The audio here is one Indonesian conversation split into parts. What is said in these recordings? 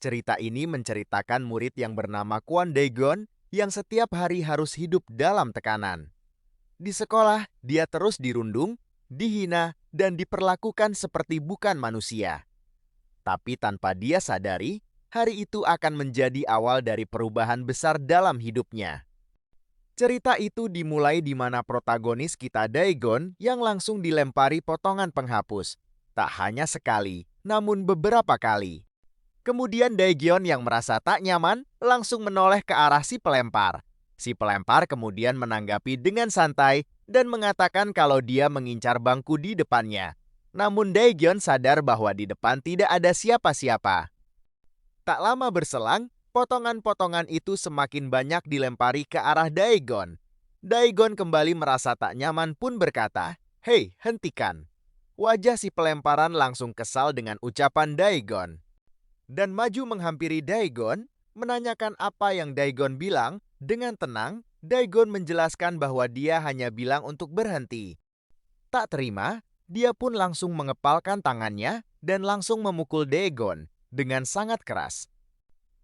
Cerita ini menceritakan murid yang bernama Kwon Daegon yang setiap hari harus hidup dalam tekanan. Di sekolah, dia terus dirundung, dihina, dan diperlakukan seperti bukan manusia. Tapi tanpa dia sadari, hari itu akan menjadi awal dari perubahan besar dalam hidupnya. Cerita itu dimulai di mana protagonis kita Daegon yang langsung dilempari potongan penghapus. Tak hanya sekali, namun beberapa kali. Kemudian Daegon yang merasa tak nyaman langsung menoleh ke arah si pelempar. Si pelempar kemudian menanggapi dengan santai dan mengatakan kalau dia mengincar bangku di depannya. Namun Daegon sadar bahwa di depan tidak ada siapa-siapa. Tak lama berselang, potongan-potongan itu semakin banyak dilempari ke arah Daegon. Daegon kembali merasa tak nyaman pun berkata, "Hei, hentikan." Wajah si pelemparan langsung kesal dengan ucapan Daegon. Dan maju menghampiri Daegon, menanyakan apa yang Daegon bilang. Dengan tenang, Daegon menjelaskan bahwa dia hanya bilang untuk berhenti. Tak terima, dia pun langsung mengepalkan tangannya dan langsung memukul Daegon dengan sangat keras.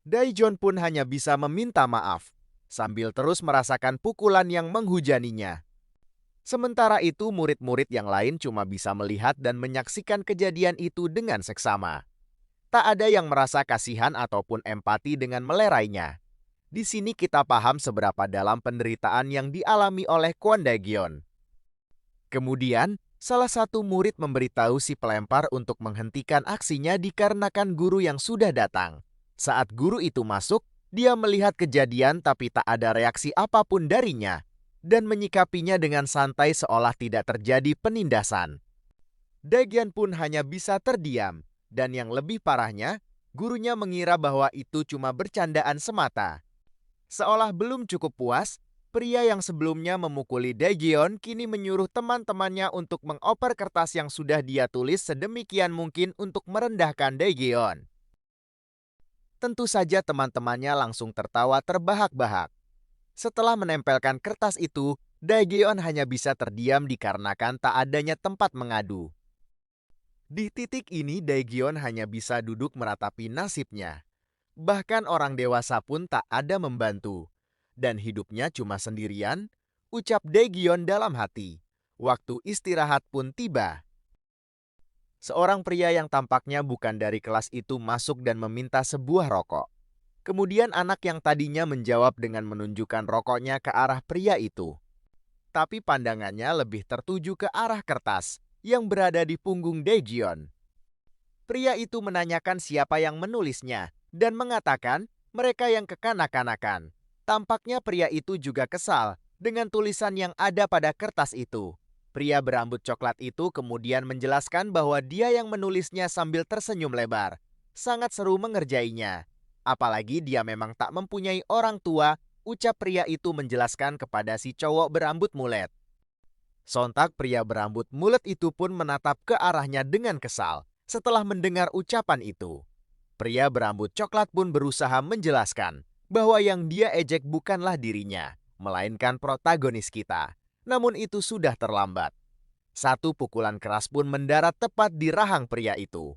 Daegon pun hanya bisa meminta maaf, sambil terus merasakan pukulan yang menghujaninya. Sementara itu, murid-murid yang lain cuma bisa melihat dan menyaksikan kejadian itu dengan seksama. Tak ada yang merasa kasihan ataupun empati dengan melerainya. Di sini kita paham seberapa dalam penderitaan yang dialami oleh Kwon Daegon. Kemudian, salah satu murid memberitahu si pelempar untuk menghentikan aksinya dikarenakan guru yang sudah datang. Saat guru itu masuk, dia melihat kejadian tapi tak ada reaksi apapun darinya dan menyikapinya dengan santai seolah tidak terjadi penindasan. Daegon pun hanya bisa terdiam. Dan yang lebih parahnya, gurunya mengira bahwa itu cuma bercandaan semata. Seolah belum cukup puas, pria yang sebelumnya memukuli Daegon kini menyuruh teman-temannya untuk mengoper kertas yang sudah dia tulis sedemikian mungkin untuk merendahkan Daegon. Tentu saja teman-temannya langsung tertawa terbahak-bahak. Setelah menempelkan kertas itu, Daegon hanya bisa terdiam dikarenakan tak adanya tempat mengadu. Di titik ini Daegon hanya bisa duduk meratapi nasibnya. Bahkan orang dewasa pun tak ada membantu. Dan hidupnya cuma sendirian, ucap Daegon dalam hati. Waktu istirahat pun tiba. Seorang pria yang tampaknya bukan dari kelas itu masuk dan meminta sebuah rokok. Kemudian anak yang tadinya menjawab dengan menunjukkan rokoknya ke arah pria itu. Tapi pandangannya lebih tertuju ke arah kertas yang berada di punggung Daegon. Pria itu menanyakan siapa yang menulisnya dan mengatakan mereka yang kekanak-kanakan. Tampaknya pria itu juga kesal dengan tulisan yang ada pada kertas itu. Pria berambut coklat itu kemudian menjelaskan bahwa dia yang menulisnya sambil tersenyum lebar. Sangat seru mengerjainya. Apalagi dia memang tak mempunyai orang tua, ucap pria itu menjelaskan kepada si cowok berambut mulet. Sontak pria berambut mulet itu pun menatap ke arahnya dengan kesal setelah mendengar ucapan itu. Pria berambut coklat pun berusaha menjelaskan bahwa yang dia ejek bukanlah dirinya, melainkan protagonis kita. Namun itu sudah terlambat. Satu pukulan keras pun mendarat tepat di rahang pria itu,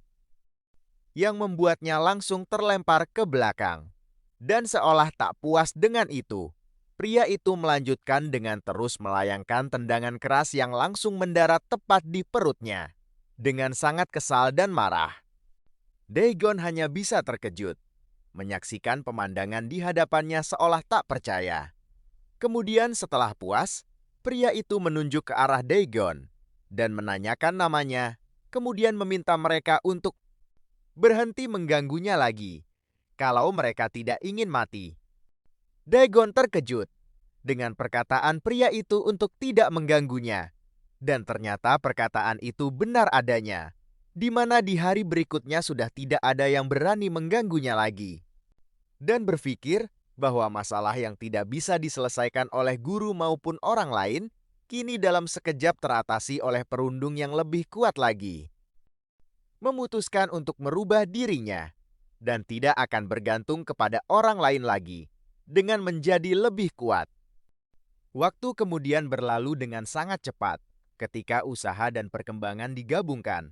yang membuatnya langsung terlempar ke belakang. Dan seolah tak puas dengan itu, pria itu melanjutkan dengan terus melayangkan tendangan keras yang langsung mendarat tepat di perutnya. Dengan sangat kesal dan marah, Daegon hanya bisa terkejut, menyaksikan pemandangan di hadapannya seolah tak percaya. Kemudian setelah puas, pria itu menunjuk ke arah Daegon dan menanyakan namanya, kemudian meminta mereka untuk berhenti mengganggunya lagi kalau mereka tidak ingin mati. Daegon terkejut dengan perkataan pria itu untuk tidak mengganggunya. Dan ternyata perkataan itu benar adanya, di mana di hari berikutnya sudah tidak ada yang berani mengganggunya lagi. Dan berpikir bahwa masalah yang tidak bisa diselesaikan oleh guru maupun orang lain, kini dalam sekejap teratasi oleh perundung yang lebih kuat lagi. Memutuskan untuk merubah dirinya, dan tidak akan bergantung kepada orang lain lagi, dengan menjadi lebih kuat. Waktu kemudian berlalu dengan sangat cepat ketika usaha dan perkembangan digabungkan.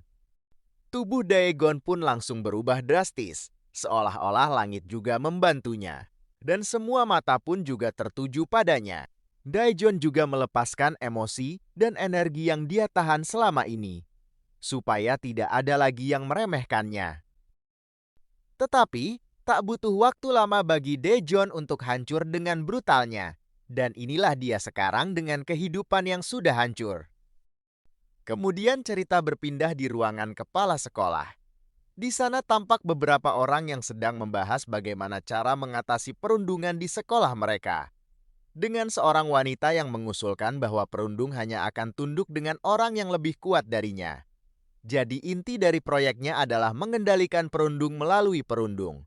Tubuh Daegon pun langsung berubah drastis. seolah-olah langit juga membantunya. Dan semua mata pun juga tertuju padanya. Daejeon juga melepaskan emosi dan energi yang dia tahan selama ini, supaya tidak ada lagi yang meremehkannya. Tetapi, tak butuh waktu lama bagi Daejeon untuk hancur dengan brutalnya. Dan inilah dia sekarang dengan kehidupan yang sudah hancur. Kemudian cerita berpindah di ruangan kepala sekolah. Di sana tampak beberapa orang yang sedang membahas bagaimana cara mengatasi perundungan di sekolah mereka. Dengan seorang wanita yang mengusulkan bahwa perundung hanya akan tunduk dengan orang yang lebih kuat darinya. Jadi inti dari proyeknya adalah mengendalikan perundung melalui perundung.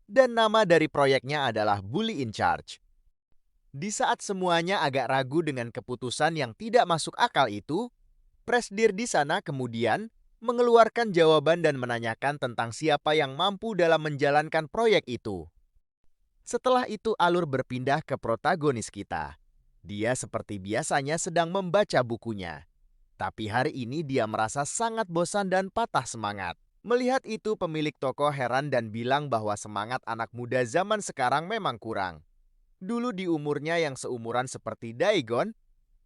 Dan nama dari proyeknya adalah Bully in Charge. Di saat semuanya agak ragu dengan keputusan yang tidak masuk akal itu, Presdir di sana kemudian mengeluarkan jawaban dan menanyakan tentang siapa yang mampu dalam menjalankan proyek itu. Setelah itu alur berpindah ke protagonis kita. Dia seperti biasanya sedang membaca bukunya. Tapi hari ini dia merasa sangat bosan dan patah semangat. Melihat itu pemilik toko heran dan bilang bahwa semangat anak muda zaman sekarang memang kurang. Dulu di umurnya yang seumuran seperti Daejeon,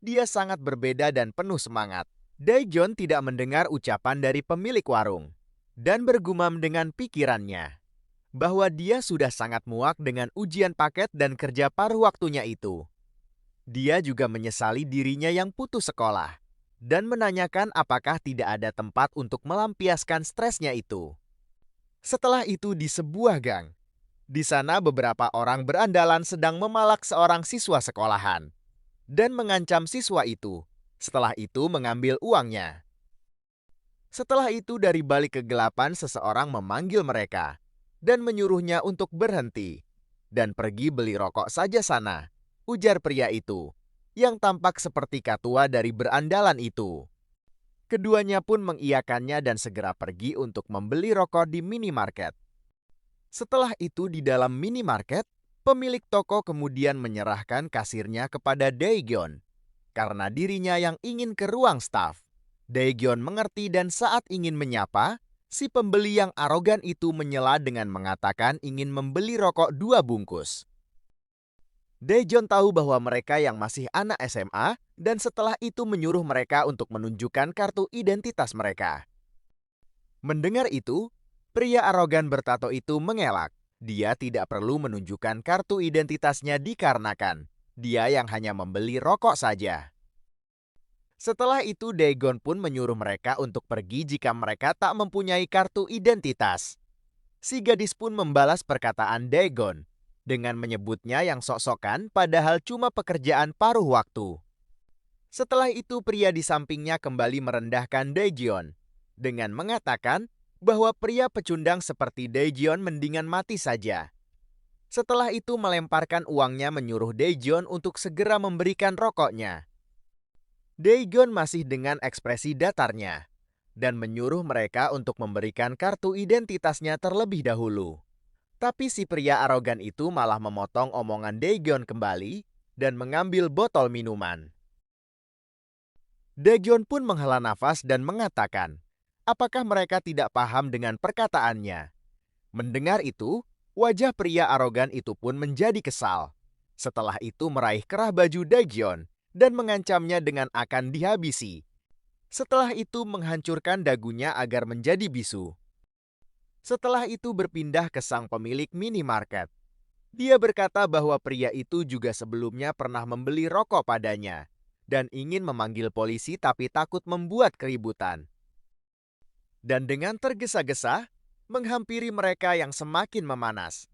dia sangat berbeda dan penuh semangat. Daejeon tidak mendengar ucapan dari pemilik warung dan bergumam dengan pikirannya bahwa dia sudah sangat muak dengan ujian paket dan kerja paruh waktunya itu. Dia juga menyesali dirinya yang putus sekolah dan menanyakan apakah tidak ada tempat untuk melampiaskan stresnya itu. Setelah itu di sebuah gang, di sana beberapa orang berandalan sedang memalak seorang siswa sekolahan dan mengancam siswa itu. Setelah itu mengambil uangnya. Setelah itu dari balik kegelapan seseorang memanggil mereka dan menyuruhnya untuk berhenti dan pergi beli rokok saja sana, ujar pria itu, yang tampak seperti katua dari berandalan itu. Keduanya pun mengiyakannya dan segera pergi untuk membeli rokok di minimarket. Setelah itu di dalam minimarket, pemilik toko kemudian menyerahkan kasirnya kepada Daejeon karena dirinya yang ingin ke ruang staf. Daejeon mengerti dan saat ingin menyapa, si pembeli yang arogan itu menyela dengan mengatakan ingin membeli rokok 2 bungkus. Daejeon tahu bahwa mereka yang masih anak SMA dan setelah itu menyuruh mereka untuk menunjukkan kartu identitas mereka. Mendengar itu, pria arogan bertato itu mengelak. Dia tidak perlu menunjukkan kartu identitasnya dikarenakan dia yang hanya membeli rokok saja. Setelah itu Daejeon pun menyuruh mereka untuk pergi jika mereka tak mempunyai kartu identitas. Si gadis pun membalas perkataan Daejeon dengan menyebutnya yang sok-sokan padahal cuma pekerjaan paruh waktu. Setelah itu pria di sampingnya kembali merendahkan Daejeon dengan mengatakan bahwa pria pecundang seperti Daejeon mendingan mati saja. Setelah itu melemparkan uangnya menyuruh Daejeon untuk segera memberikan rokoknya. Daejeon masih dengan ekspresi datarnya dan menyuruh mereka untuk memberikan kartu identitasnya terlebih dahulu. Tapi si pria arogan itu malah memotong omongan Daejeon kembali dan mengambil botol minuman. Daejeon pun menghela nafas dan mengatakan, apakah mereka tidak paham dengan perkataannya? Mendengar itu, wajah pria arogan itu pun menjadi kesal. Setelah itu meraih kerah baju Daejeon dan mengancamnya dengan akan dihabisi. Setelah itu menghancurkan dagunya agar menjadi bisu. Setelah itu berpindah ke sang pemilik minimarket. Dia berkata bahwa pria itu juga sebelumnya pernah membeli rokok padanya dan ingin memanggil polisi tapi takut membuat keributan. Dan dengan tergesa-gesa, menghampiri mereka yang semakin memanas.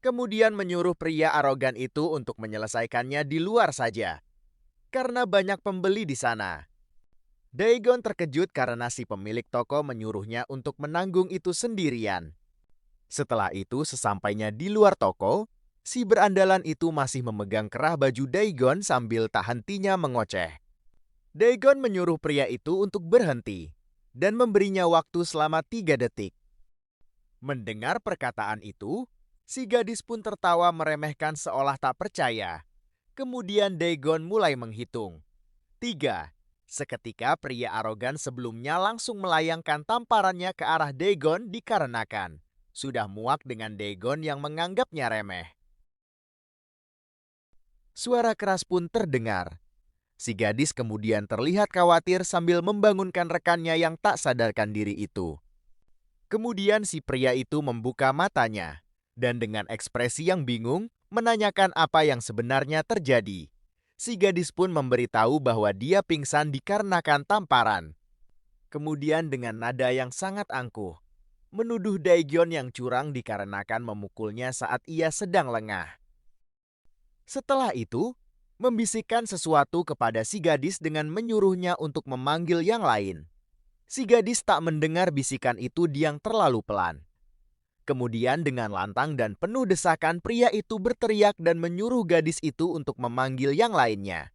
Kemudian menyuruh pria arogan itu untuk menyelesaikannya di luar saja, karena banyak pembeli di sana. Daejeon terkejut karena si pemilik toko menyuruhnya untuk menanggung itu sendirian. Setelah itu, sesampainya di luar toko, si berandalan itu masih memegang kerah baju Daejeon sambil tak hentinya mengoceh. Daejeon menyuruh pria itu untuk berhenti dan memberinya waktu selama 3 detik. Mendengar perkataan itu, si gadis pun tertawa meremehkan seolah tak percaya. Kemudian Daejeon mulai menghitung. 3. Seketika pria arogan sebelumnya langsung melayangkan tamparannya ke arah Daejeon dikarenakan sudah muak dengan Dagon yang menganggapnya remeh. Suara keras pun terdengar. Si gadis kemudian terlihat khawatir sambil membangunkan rekannya yang tak sadarkan diri itu. Kemudian si pria itu membuka matanya dan dengan ekspresi yang bingung menanyakan apa yang sebenarnya terjadi. Si gadis pun memberitahu bahwa dia pingsan dikarenakan tamparan. Kemudian dengan nada yang sangat angkuh, menuduh Daejeon yang curang dikarenakan memukulnya saat ia sedang lengah. Setelah itu, membisikkan sesuatu kepada si gadis dengan menyuruhnya untuk memanggil yang lain. Si gadis tak mendengar bisikan itu yang terlalu pelan. Kemudian dengan lantang dan penuh desakan, pria itu berteriak dan menyuruh gadis itu untuk memanggil yang lainnya.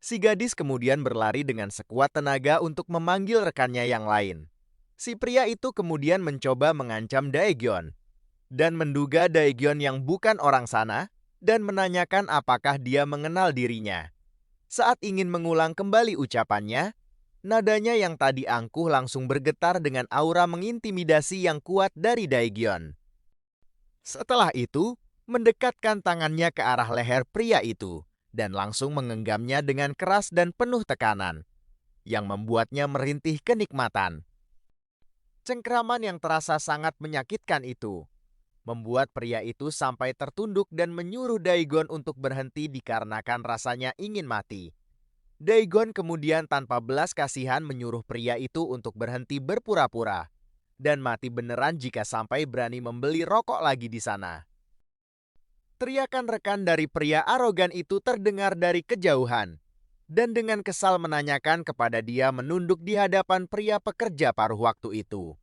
Si gadis kemudian berlari dengan sekuat tenaga untuk memanggil rekannya yang lain. Si pria itu kemudian mencoba mengancam Daejeon dan menduga Daejeon yang bukan orang sana dan menanyakan apakah dia mengenal dirinya. Saat ingin mengulang kembali ucapannya, nadanya yang tadi angkuh langsung bergetar dengan aura mengintimidasi yang kuat dari Daejeon. Setelah itu, mendekatkan tangannya ke arah leher pria itu dan langsung mengenggamnya dengan keras dan penuh tekanan, yang membuatnya merintih kenikmatan. Cengkraman yang terasa sangat menyakitkan itu membuat pria itu sampai tertunduk dan menyuruh Daejeon untuk berhenti dikarenakan rasanya ingin mati. Daejeon kemudian tanpa belas kasihan menyuruh pria itu untuk berhenti berpura-pura dan mati beneran jika sampai berani membeli rokok lagi di sana. Teriakan rekan dari pria arogan itu terdengar dari kejauhan dan dengan kesal menanyakan kepada dia menunduk di hadapan pria pekerja paruh waktu itu.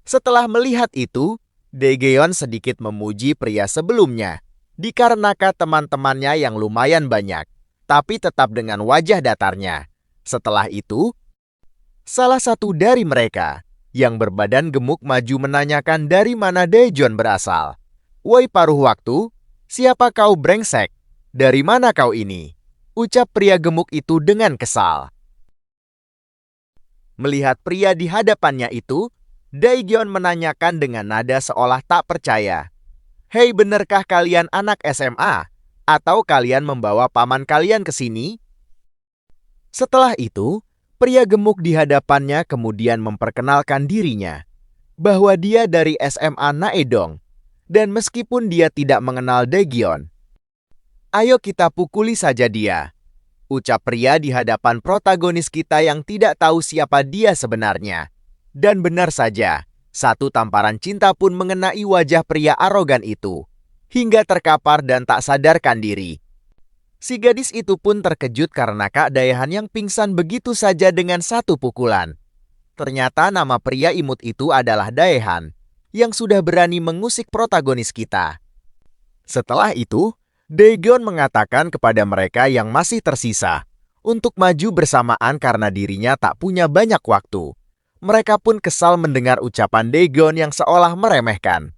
Setelah melihat itu, Daejeon sedikit memuji pria sebelumnya dikarenakan teman-temannya yang lumayan banyak, tapi tetap dengan wajah datarnya. Setelah itu, salah satu dari mereka yang berbadan gemuk maju menanyakan dari mana Daejeon berasal. "Woi paruh waktu, siapa kau brengsek? Dari mana kau ini?" ucap pria gemuk itu dengan kesal. Melihat pria di hadapannya itu, Daejeon menanyakan dengan nada seolah tak percaya. "Hei, benarkah kalian anak SMA? Atau kalian membawa paman kalian ke sini?" Setelah itu, pria gemuk di hadapannya kemudian memperkenalkan dirinya, bahwa dia dari SMA Naedong, dan meskipun dia tidak mengenal Daejeon, "Ayo kita pukuli saja dia," ucap pria di hadapan protagonis kita yang tidak tahu siapa dia sebenarnya. Dan benar saja, satu tamparan cinta pun mengenai wajah pria arogan itu, hingga terkapar dan tak sadarkan diri. Si gadis itu pun terkejut karena Kak Daehan yang pingsan begitu saja dengan satu pukulan. Ternyata nama pria imut itu adalah Daehan, yang sudah berani mengusik protagonis kita. Setelah itu, Daejeon mengatakan kepada mereka yang masih tersisa untuk maju bersamaan karena dirinya tak punya banyak waktu. Mereka pun kesal mendengar ucapan Daejeon yang seolah meremehkan.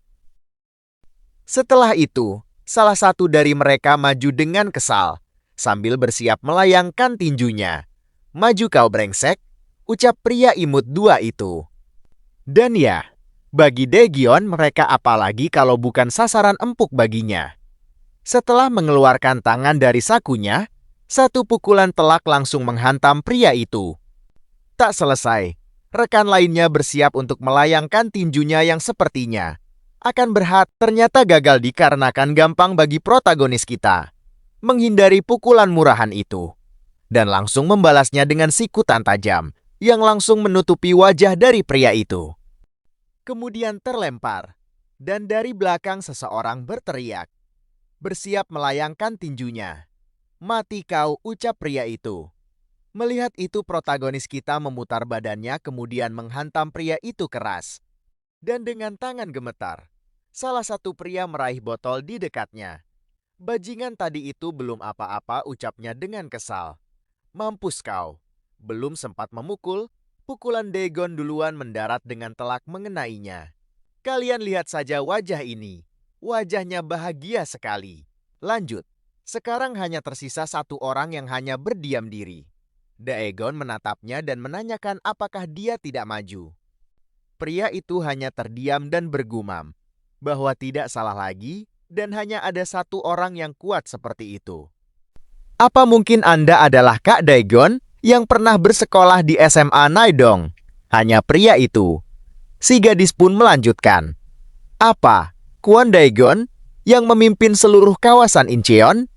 Setelah itu, salah satu dari mereka maju dengan kesal, sambil bersiap melayangkan tinjunya. "Maju kau brengsek," ucap pria imut dua itu. Dan ya, bagi Daejeon mereka apalagi kalau bukan sasaran empuk baginya. Setelah mengeluarkan tangan dari sakunya, satu pukulan telak langsung menghantam pria itu. Tak selesai, rekan lainnya bersiap untuk melayangkan tinjunya yang sepertinya akan ternyata gagal dikarenakan gampang bagi protagonis kita menghindari pukulan murahan itu dan langsung membalasnya dengan sikutan tajam yang langsung menutupi wajah dari pria itu. Kemudian terlempar dan dari belakang seseorang berteriak, bersiap melayangkan tinjunya. "Mati kau," ucap pria itu. Melihat itu protagonis kita memutar badannya kemudian menghantam pria itu keras. Dan dengan tangan gemetar, salah satu pria meraih botol di dekatnya. "Bajingan tadi itu belum apa-apa," ucapnya dengan kesal. "Mampus kau." Belum sempat memukul, pukulan Daejeon duluan mendarat dengan telak mengenainya. Kalian lihat saja wajah ini. Wajahnya bahagia sekali. Lanjut, sekarang hanya tersisa satu orang yang hanya berdiam diri. Daejeon menatapnya dan menanyakan apakah dia tidak maju. pria itu hanya terdiam dan bergumam bahwa tidak salah lagi dan hanya ada satu orang yang kuat seperti itu. Apa mungkin Anda adalah Kak Daegon yang pernah bersekolah di SMA Naidong? Hanya pria itu. Si gadis pun melanjutkan. Apa? Kwon Daegon yang memimpin seluruh kawasan Incheon?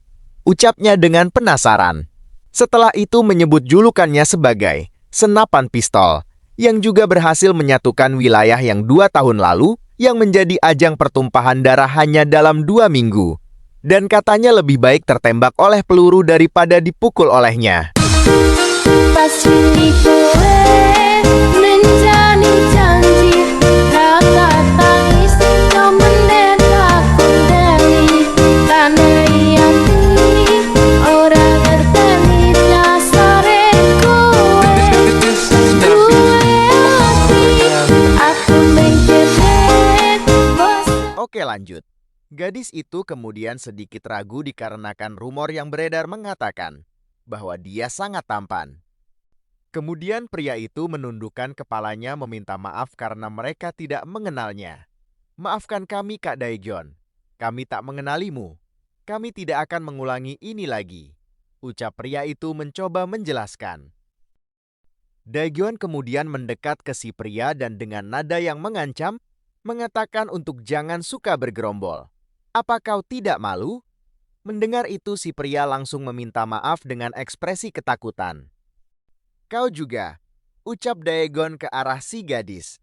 Ucapnya dengan penasaran. Setelah itu menyebut julukannya sebagai senapan pistol, yang juga berhasil menyatukan wilayah yang 2 tahun lalu yang menjadi ajang pertumpahan darah hanya dalam 2 minggu. Dan katanya lebih baik tertembak oleh peluru daripada dipukul olehnya. Oke, lanjut. Gadis itu kemudian sedikit ragu dikarenakan rumor yang beredar mengatakan bahwa dia sangat tampan. Kemudian pria itu menundukkan kepalanya meminta maaf karena mereka tidak mengenalnya. Maafkan kami Kak Daegon, kami tak mengenalimu. Kami tidak akan mengulangi ini lagi. Ucap pria itu mencoba menjelaskan. Daegon kemudian mendekat ke si pria dan dengan nada yang mengancam, mengatakan untuk jangan suka bergerombol. Apa kau tidak malu? Mendengar itu si pria langsung meminta maaf dengan ekspresi ketakutan. Kau juga, ucap Daegon ke arah si gadis.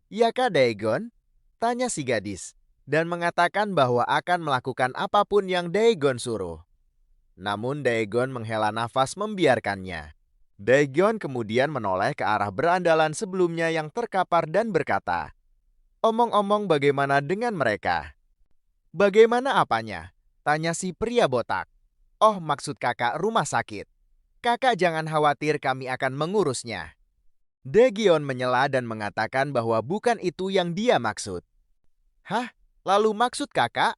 Ya Kak Daegon? Tanya si gadis, dan mengatakan bahwa akan melakukan apapun yang Daegon suruh. Namun Daegon menghela nafas membiarkannya. Daegon kemudian menoleh ke arah berandalan sebelumnya yang terkapar dan berkata, omong-omong bagaimana dengan mereka? Bagaimana apanya? Tanya si pria botak. Oh, maksud kakak rumah sakit. Kakak jangan khawatir, kami akan mengurusnya. Daegon menyela dan mengatakan bahwa bukan itu yang dia maksud. Hah? Lalu maksud kakak?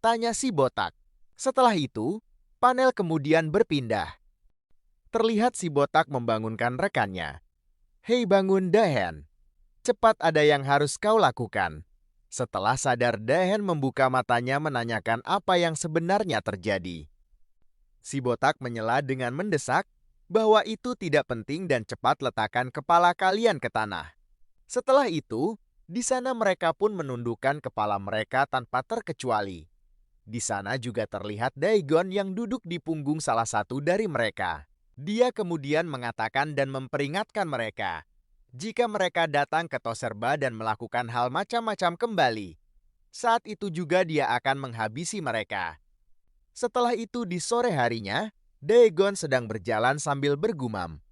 Tanya si botak. Setelah itu, panel kemudian berpindah. Terlihat si botak membangunkan rekannya. Hei bangun Daehan. Cepat ada yang harus kau lakukan. Setelah sadar, Daehan membuka matanya menanyakan apa yang sebenarnya terjadi. Si botak menyela dengan mendesak bahwa itu tidak penting dan cepat letakkan kepala kalian ke tanah. Setelah itu, di sana mereka pun menundukkan kepala mereka tanpa terkecuali. Di sana juga terlihat Daegon yang duduk di punggung salah satu dari mereka. Dia kemudian mengatakan dan memperingatkan mereka. Jika mereka datang ke Toserba dan melakukan hal macam-macam kembali, saat itu juga dia akan menghabisi mereka. Setelah itu di sore harinya, Daegon sedang berjalan sambil bergumam.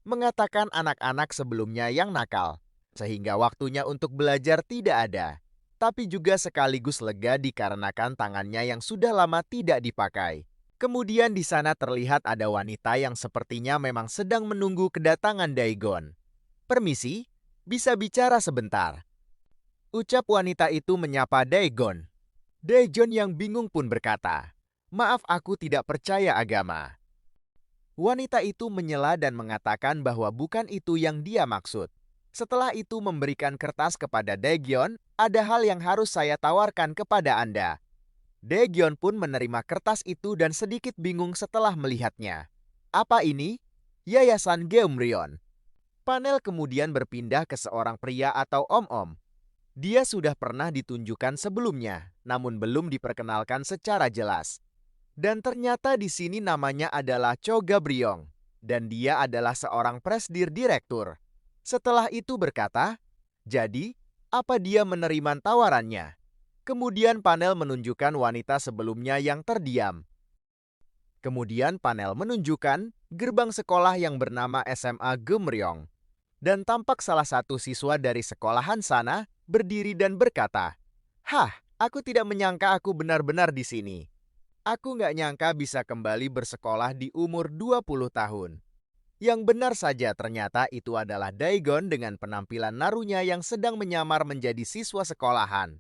Mengatakan anak-anak sebelumnya yang nakal, sehingga waktunya untuk belajar tidak ada. Tapi juga sekaligus lega dikarenakan tangannya yang sudah lama tidak dipakai. Kemudian di sana terlihat ada wanita yang sepertinya memang sedang menunggu kedatangan Daegon. Permisi, bisa bicara sebentar. Ucap wanita itu menyapa Daegon. Daegon yang bingung pun berkata, maaf aku tidak percaya agama. Wanita itu menyela dan mengatakan bahwa bukan itu yang dia maksud. Setelah itu memberikan kertas kepada Daegon, ada hal yang harus saya tawarkan kepada Anda. Daegon pun menerima kertas itu dan sedikit bingung setelah melihatnya. Apa ini? Yayasan Geumryeon. Panel kemudian berpindah ke seorang pria atau om-om. Dia sudah pernah ditunjukkan sebelumnya, namun belum diperkenalkan secara jelas. Dan ternyata di sini namanya adalah Cho Gabriong, dan dia adalah seorang presdir direktur. Setelah itu berkata, jadi, apa dia menerima tawarannya? Kemudian panel menunjukkan wanita sebelumnya yang terdiam. Kemudian panel menunjukkan gerbang sekolah yang bernama SMA Geumryeong. Dan tampak salah satu siswa dari sekolahan sana berdiri dan berkata, hah, aku tidak menyangka aku benar-benar di sini. Aku nggak nyangka bisa kembali bersekolah di umur 20 tahun. Yang benar saja ternyata itu adalah Daegon dengan penampilan narunya yang sedang menyamar menjadi siswa sekolahan.